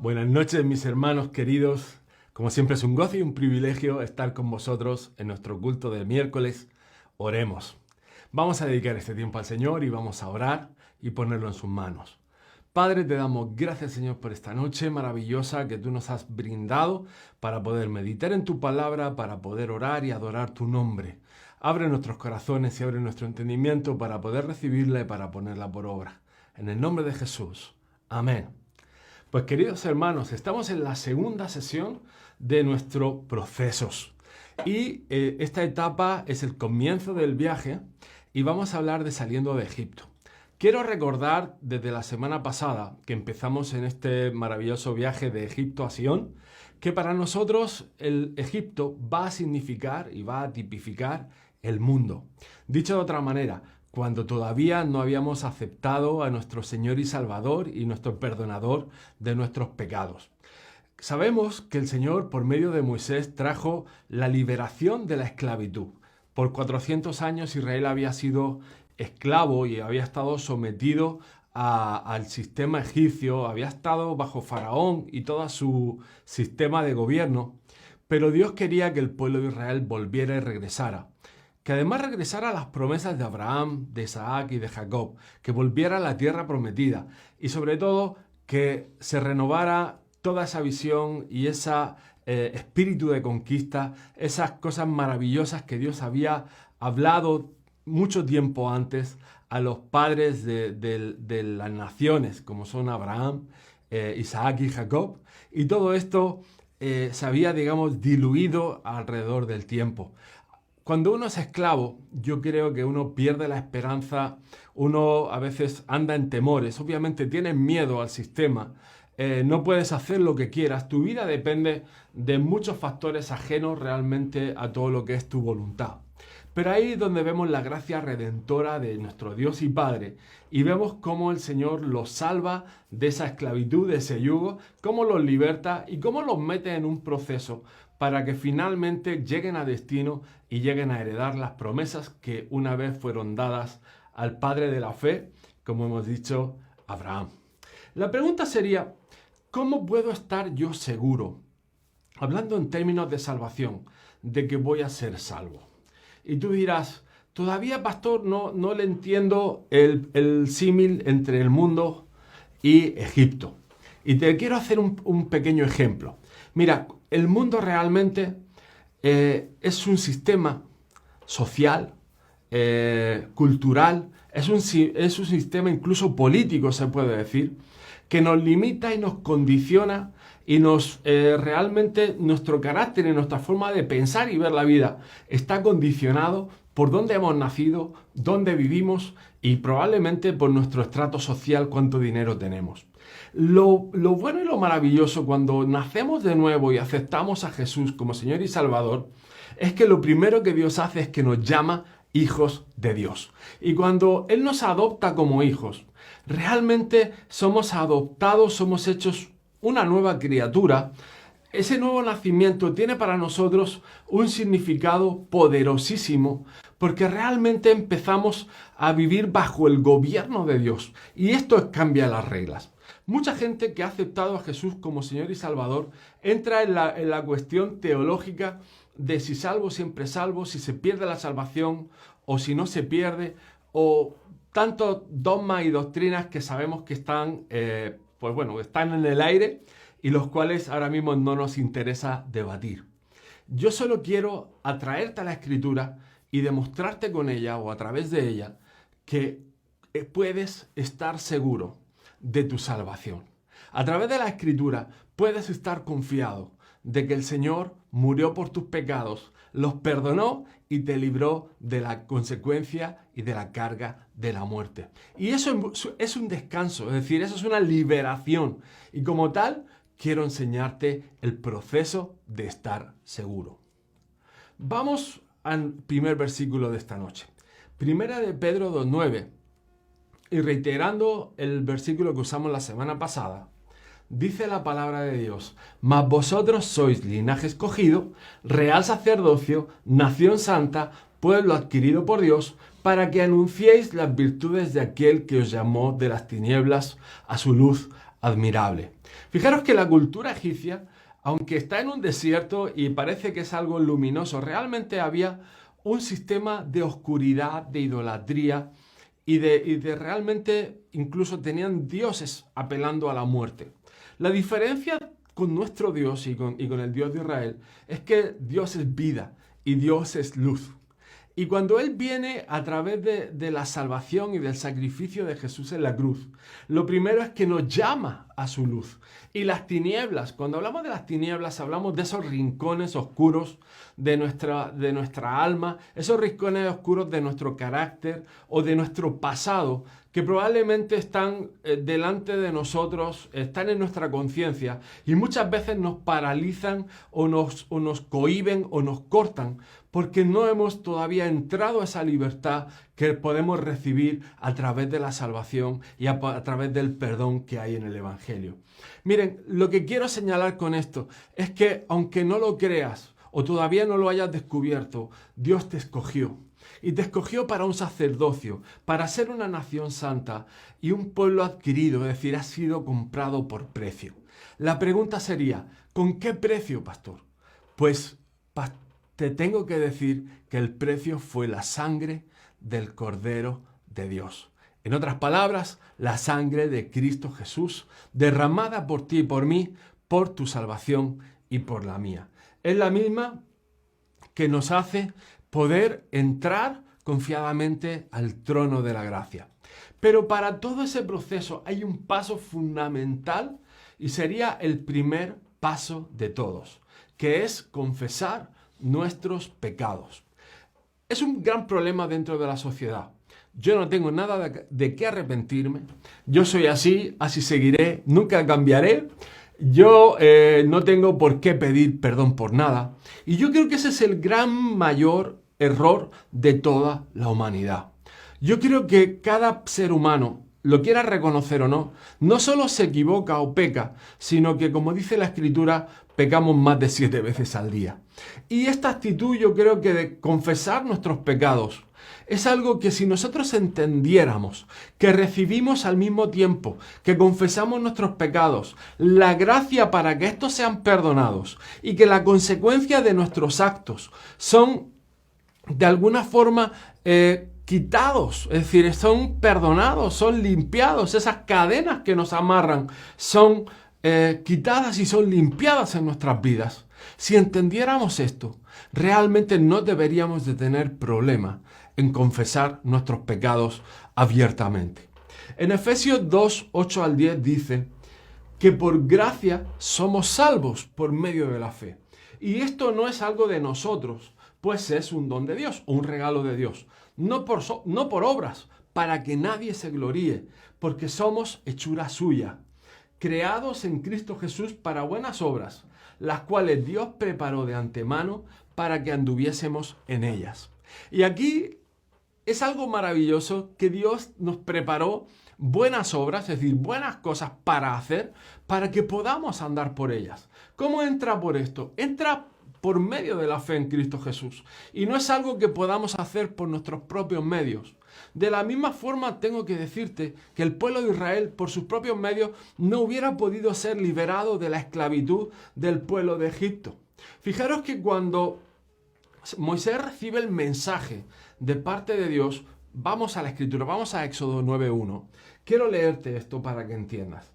Buenas noches, mis hermanos queridos. Como siempre es un gozo y un privilegio estar con vosotros en nuestro culto del miércoles. Oremos. Vamos a dedicar este tiempo al Señor y vamos a orar y ponerlo en sus manos. Padre, te damos gracias, Señor, por esta noche maravillosa que tú nos has brindado para poder meditar en tu palabra, para poder orar y adorar tu nombre. Abre nuestros corazones y abre nuestro entendimiento para poder recibirla y para ponerla por obra. En el nombre de Jesús. Amén. Pues queridos hermanos, estamos en la segunda sesión de nuestros procesos y esta etapa es el comienzo del viaje y vamos a hablar de saliendo de Egipto. Quiero recordar desde la semana pasada que empezamos en este maravilloso viaje de Egipto a Sion, que para nosotros el Egipto va a significar y va a tipificar el mundo. Dicho de otra manera, cuando todavía no habíamos aceptado a nuestro Señor y Salvador y nuestro perdonador de nuestros pecados. Sabemos que el Señor, por medio de Moisés, trajo la liberación de la esclavitud. Por 400 años Israel había sido esclavo y había estado sometido al sistema egipcio, había estado bajo Faraón y todo su sistema de gobierno, pero Dios quería que el pueblo de Israel volviera y regresara. Que además regresara a las promesas de Abraham, de Isaac y de Jacob, que volviera a la tierra prometida y sobre todo que se renovara toda esa visión y ese espíritu de conquista, esas cosas maravillosas que Dios había hablado mucho tiempo antes a los padres de las naciones, como son Abraham, Isaac y Jacob, y todo esto se había, diluido alrededor del tiempo. Cuando uno es esclavo, yo creo que uno pierde la esperanza, uno a veces anda en temores, obviamente tienes miedo al sistema, no puedes hacer lo que quieras, tu vida depende de muchos factores ajenos realmente a todo lo que es tu voluntad. Pero ahí es donde vemos la gracia redentora de nuestro Dios y Padre y vemos cómo el Señor los salva de esa esclavitud, de ese yugo, cómo los liberta y cómo los mete en un proceso para que finalmente lleguen a destino y lleguen a heredar las promesas que una vez fueron dadas al Padre de la fe, como hemos dicho, Abraham. La pregunta sería, ¿cómo puedo estar yo seguro, hablando en términos de salvación, de que voy a ser salvo? Y tú dirás, todavía, pastor, no le entiendo el símil entre el mundo y Egipto. Y te quiero hacer un pequeño ejemplo. Mira, el mundo realmente es un sistema social, cultural, es un sistema incluso político, se puede decir, que nos limita y nos condiciona y realmente nuestro carácter y nuestra forma de pensar y ver la vida está condicionado por dónde hemos nacido, dónde vivimos y probablemente por nuestro estrato social, cuánto dinero tenemos. Lo bueno y lo maravilloso cuando nacemos de nuevo y aceptamos a Jesús como Señor y Salvador es que lo primero que Dios hace es que nos llama hijos de Dios. Y cuando Él nos adopta como hijos, realmente somos adoptados, somos hechos una nueva criatura. Ese nuevo nacimiento tiene para nosotros un significado poderosísimo porque realmente empezamos a vivir bajo el gobierno de Dios y esto cambia las reglas. Mucha gente que ha aceptado a Jesús como Señor y Salvador entra en la cuestión teológica de si salvo, siempre salvo, si se pierde la salvación o si no se pierde, o tantos dogmas y doctrinas que sabemos que están en el aire y los cuales ahora mismo no nos interesa debatir. Yo solo quiero atraerte a la Escritura y demostrarte con ella o a través de ella que puedes estar seguro de tu salvación. A través de la Escritura puedes estar confiado de que el Señor murió por tus pecados, los perdonó y te libró de la consecuencia y de la carga de la muerte. Y eso es un descanso, es decir, eso es una liberación. Y como tal, quiero enseñarte el proceso de estar seguro. Vamos al primer versículo de esta noche. Primera de Pedro 2:9. Y reiterando el versículo que usamos la semana pasada, dice la palabra de Dios: mas vosotros sois linaje escogido, real sacerdocio, nación santa, pueblo adquirido por Dios, para que anunciéis las virtudes de aquel que os llamó de las tinieblas a su luz admirable. Fijaros que la cultura egipcia, aunque está en un desierto y parece que es algo luminoso, realmente había un sistema de oscuridad, de idolatría y de realmente incluso tenían dioses apelando a la muerte. La diferencia con nuestro Dios y con el Dios de Israel es que Dios es vida y Dios es luz. Y cuando Él viene a través de la salvación y del sacrificio de Jesús en la cruz, lo primero es que nos llama a su luz. Y las tinieblas, cuando hablamos de las tinieblas, hablamos de esos rincones oscuros de nuestra alma, esos rincones oscuros de nuestro carácter o de nuestro pasado, que probablemente están delante de nosotros, están en nuestra conciencia y muchas veces nos paralizan o nos cohíben o nos cortan porque no hemos todavía entrado a esa libertad que podemos recibir a través de la salvación y a través del perdón que hay en el Evangelio. Miren, lo que quiero señalar con esto es que aunque no lo creas o todavía no lo hayas descubierto, Dios te escogió. Y te escogió para un sacerdocio, para ser una nación santa y un pueblo adquirido, es decir, has sido comprado por precio. La pregunta sería, ¿con qué precio, pastor? Pues te tengo que decir que el precio fue la sangre del Cordero de Dios. En otras palabras, la sangre de Cristo Jesús, derramada por ti y por mí, por tu salvación y por la mía. Es la misma que nos hace poder entrar confiadamente al trono de la gracia. Pero para todo ese proceso hay un paso fundamental y sería el primer paso de todos, que es confesar nuestros pecados. Es un gran problema dentro de la sociedad. Yo no tengo nada de qué arrepentirme. Yo soy así, así seguiré, nunca cambiaré. Yo no tengo por qué pedir perdón por nada. Y yo creo que ese es el gran mayor error de toda la humanidad. Yo creo que cada ser humano, lo quiera reconocer o no, no solo se equivoca o peca, sino que, como dice la Escritura, pecamos más de 7 veces al día. Y esta actitud, yo creo que de confesar nuestros pecados, es algo que si nosotros entendiéramos, que recibimos al mismo tiempo que confesamos nuestros pecados, la gracia para que estos sean perdonados y que la consecuencia de nuestros actos son de alguna forma quitados, es decir, son perdonados, son limpiados, esas cadenas que nos amarran son quitadas y son limpiadas en nuestras vidas. Si entendiéramos esto, realmente no deberíamos de tener problema en confesar nuestros pecados abiertamente. En Efesios 2, 8 al 10 dice que por gracia somos salvos por medio de la fe. Y esto no es algo de nosotros, pues es un don de Dios, un regalo de Dios. No por obras, para que nadie se gloríe, porque somos hechura suya, creados en Cristo Jesús para buenas obras, las cuales Dios preparó de antemano para que anduviésemos en ellas. Y aquí es algo maravilloso que Dios nos preparó buenas obras, es decir, buenas cosas para hacer, para que podamos andar por ellas. ¿Cómo entra por esto? Entra por medio de la fe en Cristo Jesús. Y no es algo que podamos hacer por nuestros propios medios. De la misma forma tengo que decirte que el pueblo de Israel por sus propios medios no hubiera podido ser liberado de la esclavitud del pueblo de Egipto. Fijaros que cuando Moisés recibe el mensaje de parte de Dios, vamos a la Escritura, vamos a Éxodo 9:1. Quiero leerte esto para que entiendas.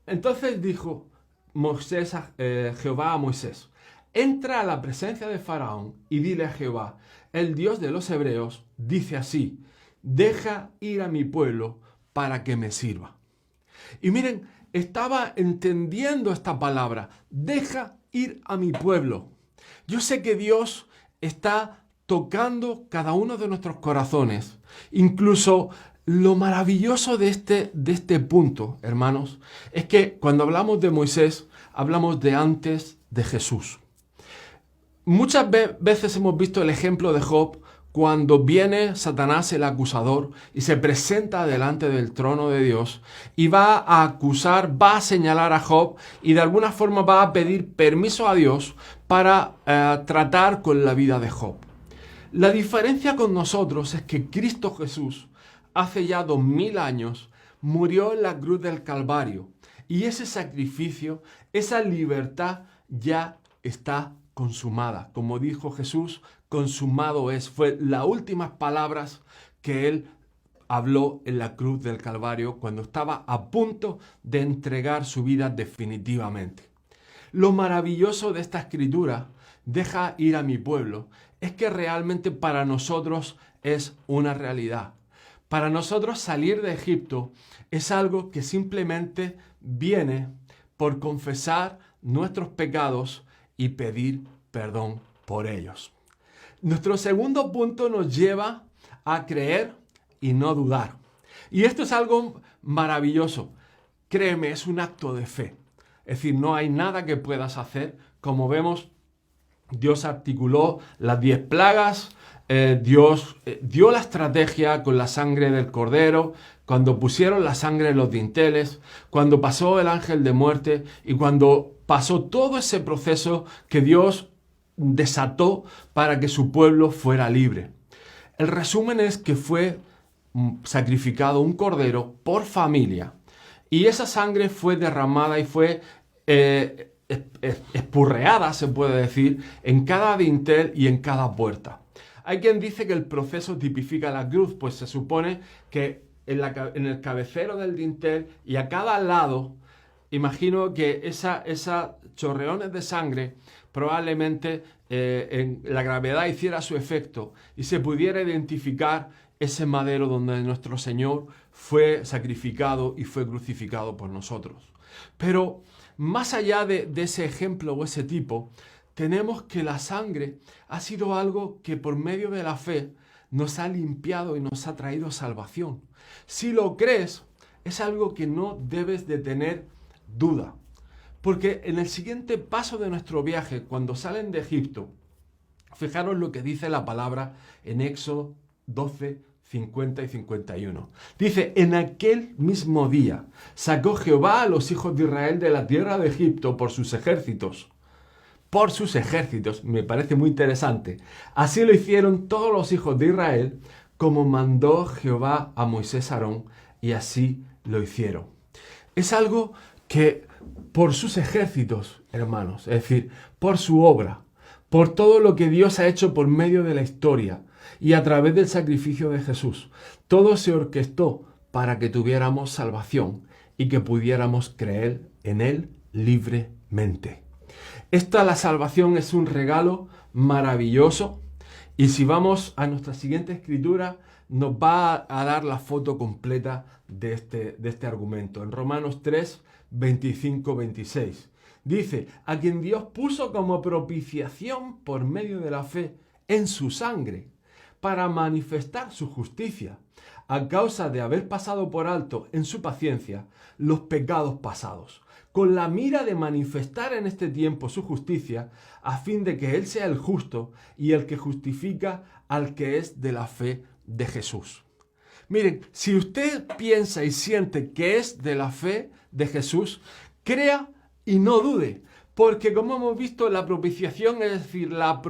Entonces dijo Jehová a Moisés: entra a la presencia de Faraón y dile a Jehová, el Dios de los hebreos, dice así: deja ir a mi pueblo para que me sirva. Y miren, estaba entendiendo esta palabra, deja ir a mi pueblo. Yo sé que Dios está tocando cada uno de nuestros corazones. Incluso lo maravilloso de este punto, hermanos, es que cuando hablamos de Moisés, hablamos de antes de Jesús. Muchas veces hemos visto el ejemplo de Job cuando viene Satanás, el acusador, y se presenta delante del trono de Dios y va a acusar, va a señalar a Job y de alguna forma va a pedir permiso a Dios para tratar con la vida de Job. La diferencia con nosotros es que Cristo Jesús, hace ya 2000 años, murió en la cruz del Calvario Y ese sacrificio, esa libertad ya está consumada. Como dijo Jesús, consumado es. Fue las últimas palabras que él habló en la cruz del Calvario cuando estaba a punto de entregar su vida definitivamente. Lo maravilloso de esta escritura, deja ir a mi pueblo, es que realmente para nosotros es una realidad. Para nosotros salir de Egipto es algo que simplemente viene por confesar nuestros pecados y pedir perdón por ellos. Nuestro segundo punto nos lleva a creer y no dudar. Y esto es algo maravilloso. Créeme, es un acto de fe. Es decir, no hay nada que puedas hacer. Como vemos, Dios articuló las 10 plagas, Dios dio la estrategia con la sangre del cordero, cuando pusieron la sangre en los dinteles, cuando pasó el ángel de muerte y cuando pasó todo ese proceso que Dios desató para que su pueblo fuera libre. El resumen es que fue sacrificado un cordero por familia y esa sangre fue derramada y fue espurreada, se puede decir, en cada dintel y en cada puerta. Hay quien dice que el proceso tipifica la cruz, pues se supone que en el cabecero del dintel y a cada lado, imagino que esas chorreones de sangre probablemente en la gravedad hiciera su efecto y se pudiera identificar ese madero donde nuestro Señor fue sacrificado y fue crucificado por nosotros. Pero más allá de ese ejemplo o ese tipo, tenemos que la sangre ha sido algo que por medio de la fe nos ha limpiado y nos ha traído salvación. Si lo crees, es algo que no debes de tener duda. Porque en el siguiente paso de nuestro viaje, cuando salen de Egipto, fijaros lo que dice la palabra en Éxodo 12, 50 y 51. Dice, en aquel mismo día sacó Jehová a los hijos de Israel de la tierra de Egipto por sus ejércitos. Por sus ejércitos, me parece muy interesante. Así lo hicieron todos los hijos de Israel, como mandó Jehová a Moisés y Aarón, y así lo hicieron. Es algo que por sus ejércitos, hermanos, es decir, por su obra, por todo lo que Dios ha hecho por medio de la historia y a través del sacrificio de Jesús, todo se orquestó para que tuviéramos salvación y que pudiéramos creer en Él libremente. La salvación es un regalo maravilloso y si vamos a nuestra siguiente escritura nos va a dar la foto completa de este argumento. En Romanos 3, 25, 26 dice, a quien Dios puso como propiciación por medio de la fe en su sangre para manifestar su justicia a causa de haber pasado por alto en su paciencia los pecados pasados, con la mira de manifestar en este tiempo su justicia, a fin de que Él sea el justo y el que justifica al que es de la fe de Jesús. Miren, si usted piensa y siente que es de la fe de Jesús, crea y no dude, porque como hemos visto, la propiciación, es decir, la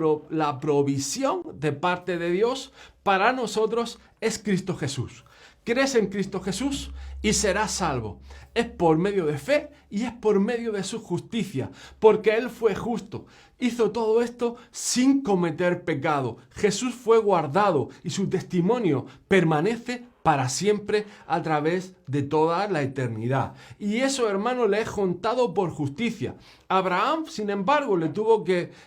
provisión de parte de Dios para nosotros es Cristo Jesús. Crees en Cristo Jesús y serás salvo. Es por medio de fe y es por medio de su justicia, porque Él fue justo. Hizo todo esto sin cometer pecado. Jesús fue guardado y su testimonio permanece para siempre a través de toda la eternidad. Y eso, hermano, le es contado por justicia. Abraham, sin embargo,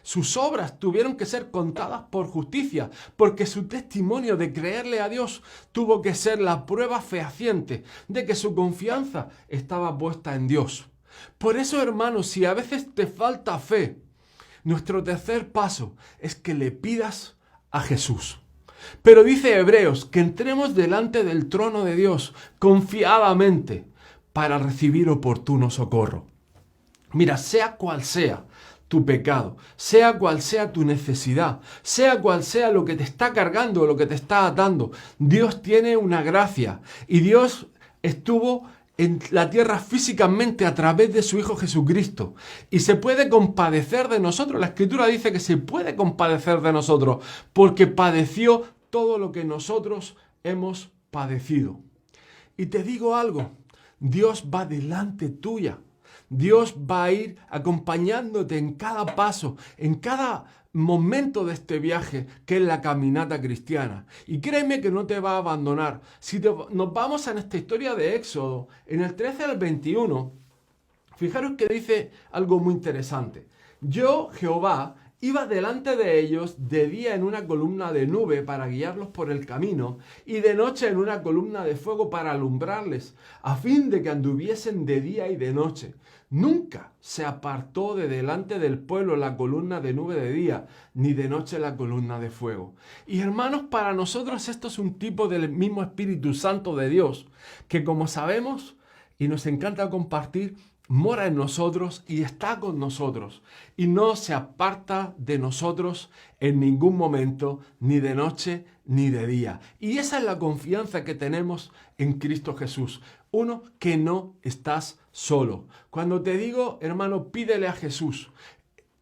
sus obras tuvieron que ser contadas por justicia, porque su testimonio de creerle a Dios tuvo que ser la prueba fehaciente de que su confianza estaba puesta en Dios. Por eso, hermano, si a veces te falta fe, nuestro tercer paso es que le pidas a Jesús. Pero dice Hebreos que entremos delante del trono de Dios confiadamente para recibir oportuno socorro. Mira, sea cual sea tu pecado, sea cual sea tu necesidad, sea cual sea lo que te está cargando, lo que te está atando, Dios tiene una gracia y Dios estuvo en la tierra físicamente a través de su Hijo Jesucristo y se puede compadecer de nosotros. La Escritura dice que se puede compadecer de nosotros porque padeció todo lo que nosotros hemos padecido. Y te digo algo, Dios va delante tuya. Dios va a ir acompañándote en cada paso, en cada momento de este viaje que es la caminata cristiana. Y créeme que no te va a abandonar. Nos vamos en esta historia de Éxodo, en el 13 al 21, fijaros que dice algo muy interesante. Yo, Jehová, iba delante de ellos de día en una columna de nube para guiarlos por el camino y de noche en una columna de fuego para alumbrarles, a fin de que anduviesen de día y de noche. Nunca se apartó de delante del pueblo la columna de nube de día, ni de noche la columna de fuego. Y hermanos, para nosotros esto es un tipo del mismo Espíritu Santo de Dios, que como sabemos y nos encanta compartir, mora en nosotros y está con nosotros y no se aparta de nosotros en ningún momento, ni de noche ni de día. Y esa es la confianza que tenemos en Cristo Jesús. Uno, que no estás solo. Cuando te digo, hermano, pídele a Jesús,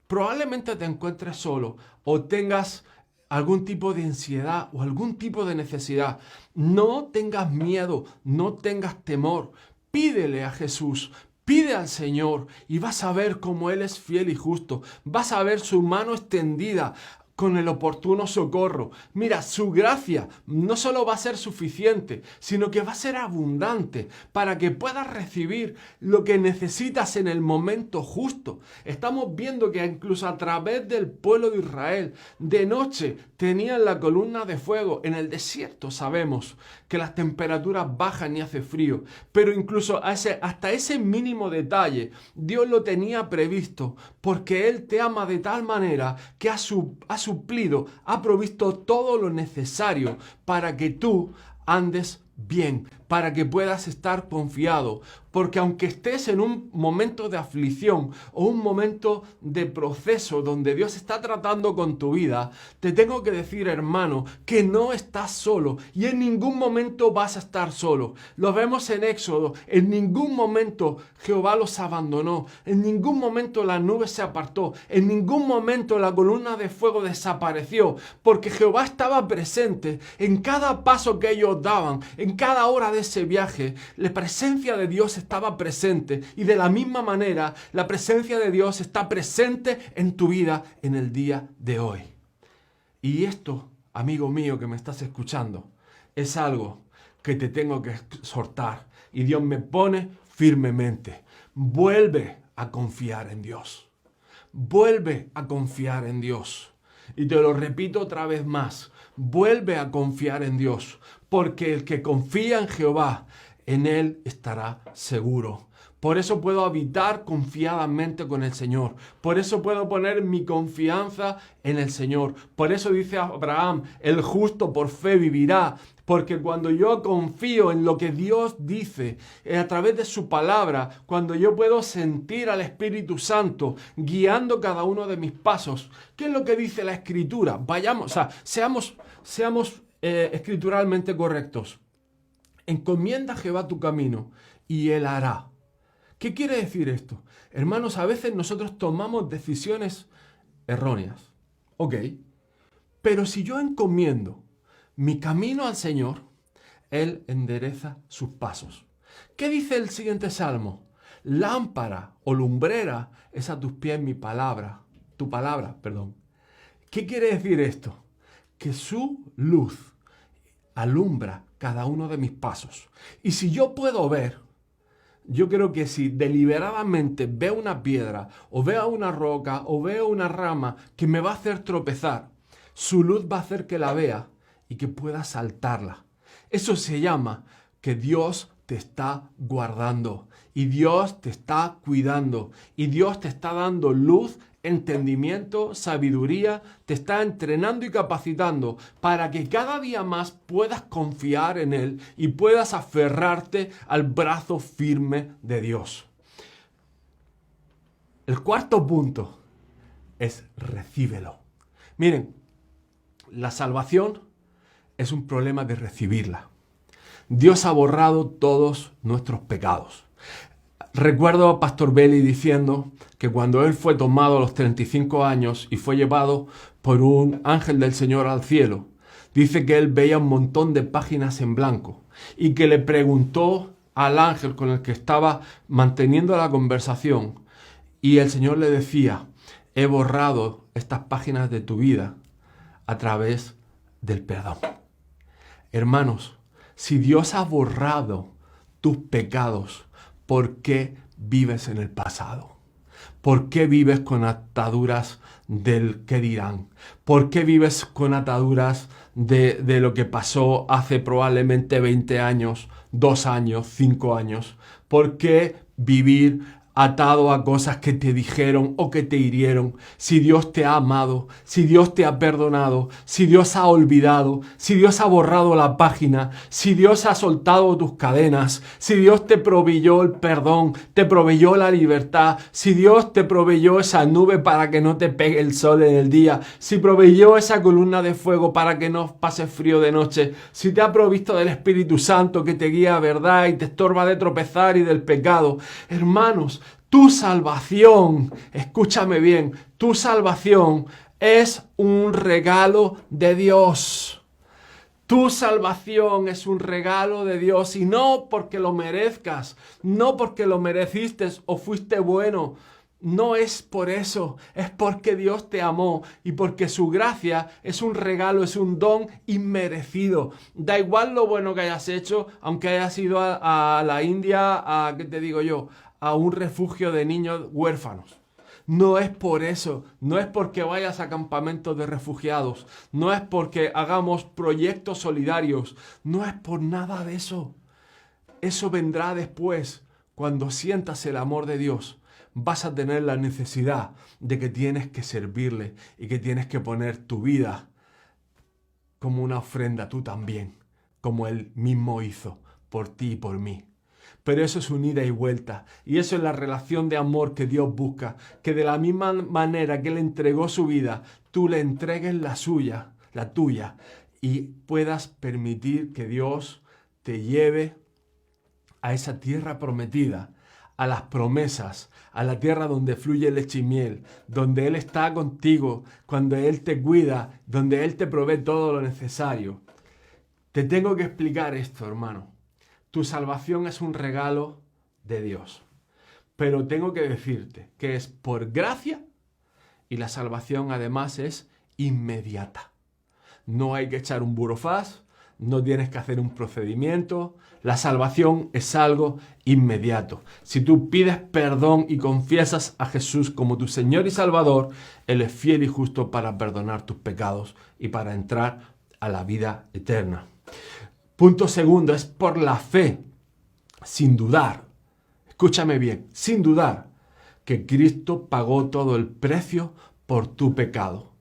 probablemente te encuentres solo o tengas algún tipo de ansiedad o algún tipo de necesidad. No tengas miedo, no tengas temor. Pídele a Jesús. Pide al Señor y vas a ver cómo Él es fiel y justo. Vas a ver su mano extendida con el oportuno socorro. Mira, su gracia no solo va a ser suficiente, sino que va a ser abundante para que puedas recibir lo que necesitas en el momento justo. Estamos viendo que incluso a través del pueblo de Israel, de noche tenían la columna de fuego. En el desierto sabemos que las temperaturas bajan y hace frío, pero incluso hasta ese mínimo detalle Dios lo tenía previsto, porque Él te ama de tal manera que ha suplido, ha provisto todo lo necesario para que tú andes bien, para que puedas estar confiado. Porque aunque estés en un momento de aflicción o un momento de proceso donde Dios está tratando con tu vida, te tengo que decir, hermano, que no estás solo y en ningún momento vas a estar solo. Lo vemos en Éxodo, en ningún momento Jehová los abandonó, en ningún momento la nube se apartó, en ningún momento la columna de fuego desapareció, porque Jehová estaba presente en cada paso que ellos daban, en cada hora de ese viaje. La presencia de Dios estaba presente y de la misma manera la presencia de Dios está presente en tu vida en el día de hoy. Y esto, amigo mío que me estás escuchando, es algo que te tengo que exhortar y Dios me pone firmemente. Vuelve a confiar en Dios. Vuelve a confiar en Dios. Y te lo repito otra vez más. Vuelve a confiar en Dios, porque el que confía en Jehová, en Él estará seguro. Por eso puedo habitar confiadamente con el Señor. Por eso puedo poner mi confianza en el Señor. Por eso dice Abraham, el justo por fe vivirá. Porque cuando yo confío en lo que Dios dice, a través de su palabra, cuando yo puedo sentir al Espíritu Santo guiando cada uno de mis pasos, ¿qué es lo que dice la Escritura? Seamos escrituralmente correctos. Encomienda a Jehová tu camino y Él hará. ¿Qué quiere decir esto? Hermanos, a veces nosotros tomamos decisiones erróneas. Ok, pero si yo encomiendo mi camino al Señor, Él endereza sus pasos. ¿Qué dice el siguiente salmo? Lámpara o lumbrera es a tus pies tu palabra. ¿Qué quiere decir esto? Que su luz alumbra cada uno de mis pasos. Y si yo puedo ver, yo creo que si deliberadamente veo una piedra, o veo una roca, o veo una rama que me va a hacer tropezar, su luz va a hacer que la vea y que pueda saltarla. Eso se llama que Dios te está guardando, y Dios te está cuidando, y Dios te está dando luz, entendimiento, sabiduría, te está entrenando y capacitando para que cada día más puedas confiar en Él y puedas aferrarte al brazo firme de Dios. El cuarto punto es recíbelo. Miren, la salvación es un problema de recibirla. Dios ha borrado todos nuestros pecados. Recuerdo a Pastor Belli diciendo que cuando él fue tomado a los 35 años y fue llevado por un ángel del Señor al cielo, dice que él veía un montón de páginas en blanco y que le preguntó al ángel con el que estaba manteniendo la conversación y el Señor le decía, he borrado estas páginas de tu vida a través del perdón. Hermanos, si Dios ha borrado tus pecados, ¿por qué vives en el pasado? ¿Por qué vives con ataduras del qué dirán? ¿Por qué vives con ataduras de lo que pasó hace probablemente 20 años, 2 años, 5 años? ¿Por qué vivir atado a cosas que te dijeron o que te hirieron? Si Dios te ha amado, si Dios te ha perdonado, si Dios ha olvidado, si Dios ha borrado la página, si Dios ha soltado tus cadenas, si Dios te proveyó el perdón, te proveyó la libertad, si Dios te proveyó esa nube para que no te pegue el sol en el día, si proveyó esa columna de fuego para que no pases frío de noche, si te ha provisto del Espíritu Santo que te guía a verdad y te estorba de tropezar y del pecado, hermanos, tu salvación, escúchame bien, tu salvación es un regalo de Dios. Tu salvación es un regalo de Dios y no porque lo merezcas, no porque lo mereciste o fuiste bueno. No es por eso, es porque Dios te amó y porque su gracia es un regalo, es un don inmerecido. Da igual lo bueno que hayas hecho, aunque hayas ido a la India, ¿qué te digo yo? A un refugio de niños huérfanos. No es por eso, no es porque vayas a campamentos de refugiados, no es porque hagamos proyectos solidarios, no es por nada de eso. Eso vendrá después, cuando sientas el amor de Dios. Vas a tener la necesidad de que tienes que servirle y que tienes que poner tu vida como una ofrenda tú también, como Él mismo hizo por ti y por mí. Pero eso es un ida y vuelta. Y eso es la relación de amor que Dios busca. Que de la misma manera que Él entregó su vida, tú le entregues la suya, la tuya. Y puedas permitir que Dios te lleve a esa tierra prometida, a las promesas, a la tierra donde fluye leche y miel, donde Él está contigo, cuando Él te cuida, donde Él te provee todo lo necesario. Te tengo que explicar esto, hermano. Tu salvación es un regalo de Dios. Pero tengo que decirte que es por gracia y la salvación además es inmediata. No hay que echar un burofax, no tienes que hacer un procedimiento. La salvación es algo inmediato. Si tú pides perdón y confiesas a Jesús como tu Señor y Salvador, Él es fiel y justo para perdonar tus pecados y para entrar a la vida eterna. Punto segundo, es por la fe, sin dudar. Escúchame bien, sin dudar que Cristo pagó todo el precio por tu pecado.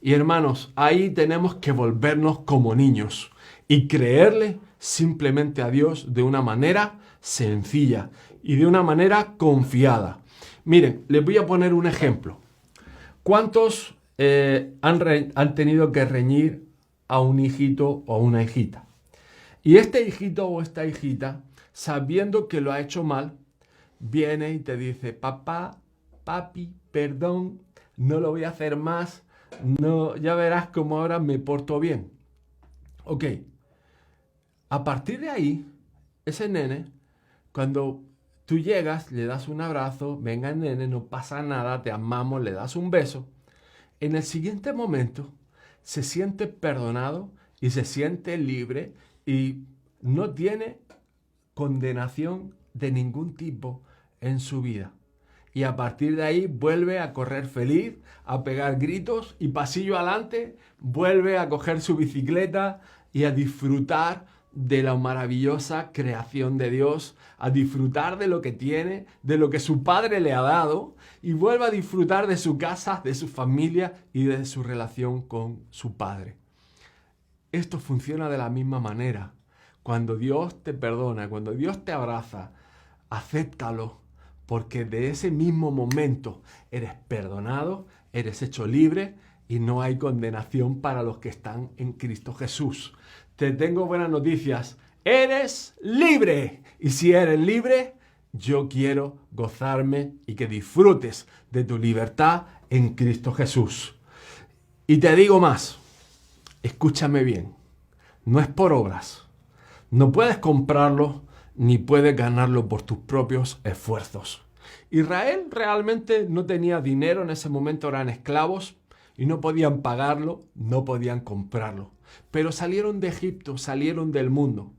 Y hermanos, ahí tenemos que volvernos como niños y creerle simplemente a Dios de una manera sencilla y de una manera confiada. Miren, les voy a poner un ejemplo. ¿Cuántos han tenido que reñir a un hijito o a una hijita? Y este hijito o esta hijita, sabiendo que lo ha hecho mal, viene y te dice, papá, papi, perdón, no lo voy a hacer más, no, ya verás cómo ahora me porto bien. Ok, a partir de ahí, ese nene, cuando tú llegas, le das un abrazo, venga nene, no pasa nada, te amamos, le das un beso, en el siguiente momento se siente perdonado y se siente libre y no tiene condenación de ningún tipo en su vida. Y a partir de ahí vuelve a correr feliz, a pegar gritos y pasillo adelante, vuelve a coger su bicicleta y a disfrutar de la maravillosa creación de Dios, a disfrutar de lo que tiene, de lo que su padre le ha dado, y vuelve a disfrutar de su casa, de su familia y de su relación con su padre. Esto funciona de la misma manera. Cuando Dios te perdona, cuando Dios te abraza, acéptalo, porque de ese mismo momento eres perdonado, eres hecho libre y no hay condenación para los que están en Cristo Jesús. Te tengo buenas noticias. Eres libre. Y si eres libre, yo quiero gozarme y que disfrutes de tu libertad en Cristo Jesús. Y te digo más. Escúchame bien, no es por obras, no puedes comprarlo ni puedes ganarlo por tus propios esfuerzos. Israel realmente no tenía dinero en ese momento, eran esclavos y no podían pagarlo, no podían comprarlo. Pero salieron de Egipto, salieron del mundo.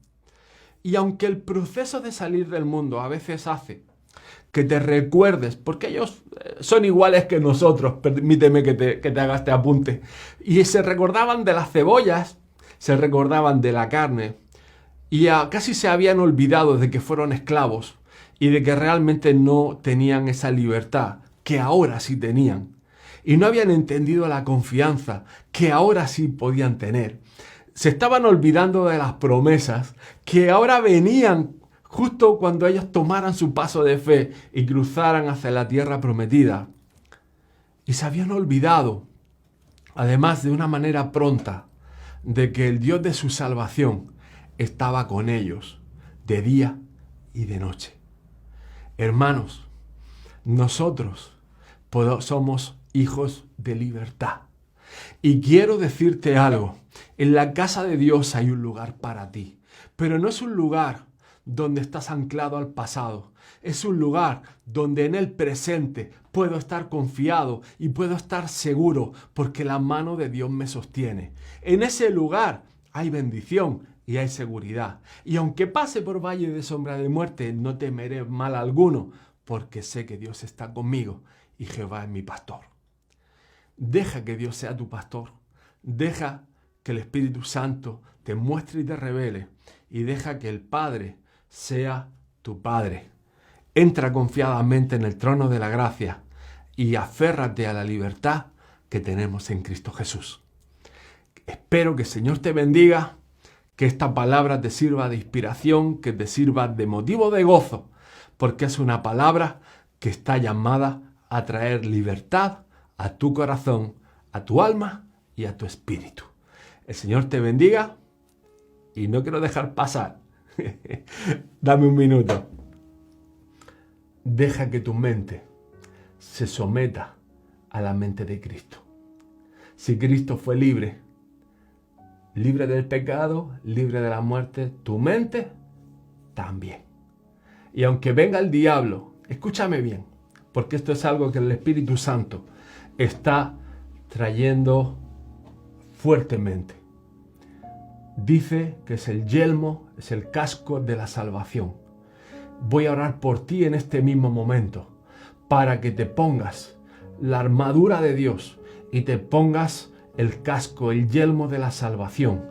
Y aunque el proceso de salir del mundo a veces hace que te recuerdes, porque ellos son iguales que nosotros, permíteme que te haga este apunte, y se recordaban de las cebollas, se recordaban de la carne, y casi se habían olvidado de que fueron esclavos y de que realmente no tenían esa libertad, que ahora sí tenían. Y no habían entendido la confianza que ahora sí podían tener. Se estaban olvidando de las promesas que ahora venían justo cuando ellos tomaran su paso de fe y cruzaran hacia la tierra prometida. Y se habían olvidado, además de una manera pronta, de que el Dios de su salvación estaba con ellos de día y de noche. Hermanos, nosotros somos hijos de libertad. Y quiero decirte algo, en la casa de Dios hay un lugar para ti, pero no es un lugar donde estás anclado al pasado, es un lugar donde en el presente puedo estar confiado y puedo estar seguro porque la mano de Dios me sostiene. En ese lugar hay bendición y hay seguridad. Y aunque pase por valle de sombra de muerte, no temeré mal alguno, porque sé que Dios está conmigo y Jehová es mi pastor. Deja que Dios sea tu pastor. Deja que el Espíritu Santo te muestre y te revele. Y deja que el Padre sea tu Padre. Entra confiadamente en el trono de la gracia y aférrate a la libertad que tenemos en Cristo Jesús. Espero que el Señor te bendiga, que esta palabra te sirva de inspiración, que te sirva de motivo de gozo, porque es una palabra que está llamada a traer libertad a tu corazón, a tu alma y a tu espíritu. El Señor te bendiga y no quiero dejar pasar. Dame un minuto. Deja que tu mente se someta a la mente de Cristo. Si Cristo fue libre del pecado, libre de la muerte, tu mente también. Y aunque venga el diablo, escúchame bien, porque esto es algo que el Espíritu Santo está trayendo fuertemente. Dice que es el yelmo, es el casco de la salvación. Voy a orar por ti en este mismo momento, para que te pongas la armadura de Dios y te pongas el casco, el yelmo de la salvación,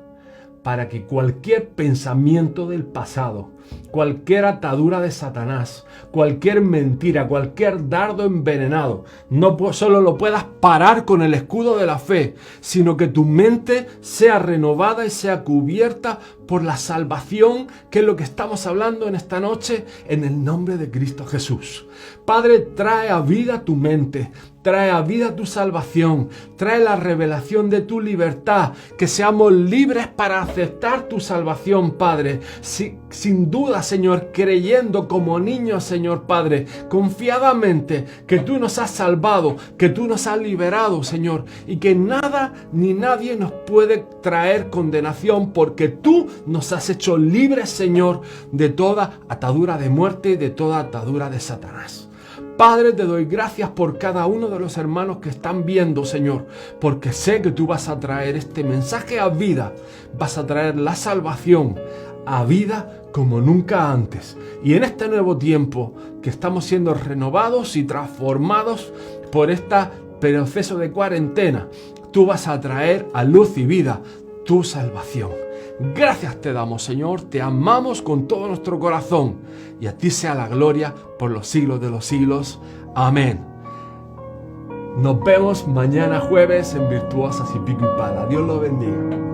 para que cualquier pensamiento del pasado, cualquier atadura de Satanás, cualquier mentira, cualquier dardo envenenado, no solo lo puedas parar con el escudo de la fe, sino que tu mente sea renovada y sea cubierta por la salvación, que es lo que estamos hablando en esta noche, en el nombre de Cristo Jesús. Padre, trae a vida tu mente, trae a vida tu salvación, trae la revelación de tu libertad, que seamos libres para aceptar tu salvación, Padre. Sin duda, Señor, creyendo como niños, Señor Padre, confiadamente que tú nos has salvado, que tú nos has liberado, Señor, y que nada ni nadie nos puede traer condenación, porque tú nos has hecho libres, Señor, de toda atadura de muerte y de toda atadura de Satanás. Padre, te doy gracias por cada uno de los hermanos que están viendo, Señor, porque sé que tú vas a traer este mensaje a vida, vas a traer la salvación a vida como nunca antes. Y en este nuevo tiempo que estamos siendo renovados y transformados por este proceso de cuarentena, tú vas a traer a luz y vida tu salvación. Gracias te damos, Señor, te amamos con todo nuestro corazón y a ti sea la gloria por los siglos de los siglos. Amén. Nos vemos mañana jueves en Virtuosas y Pico y Pala. Dios los bendiga.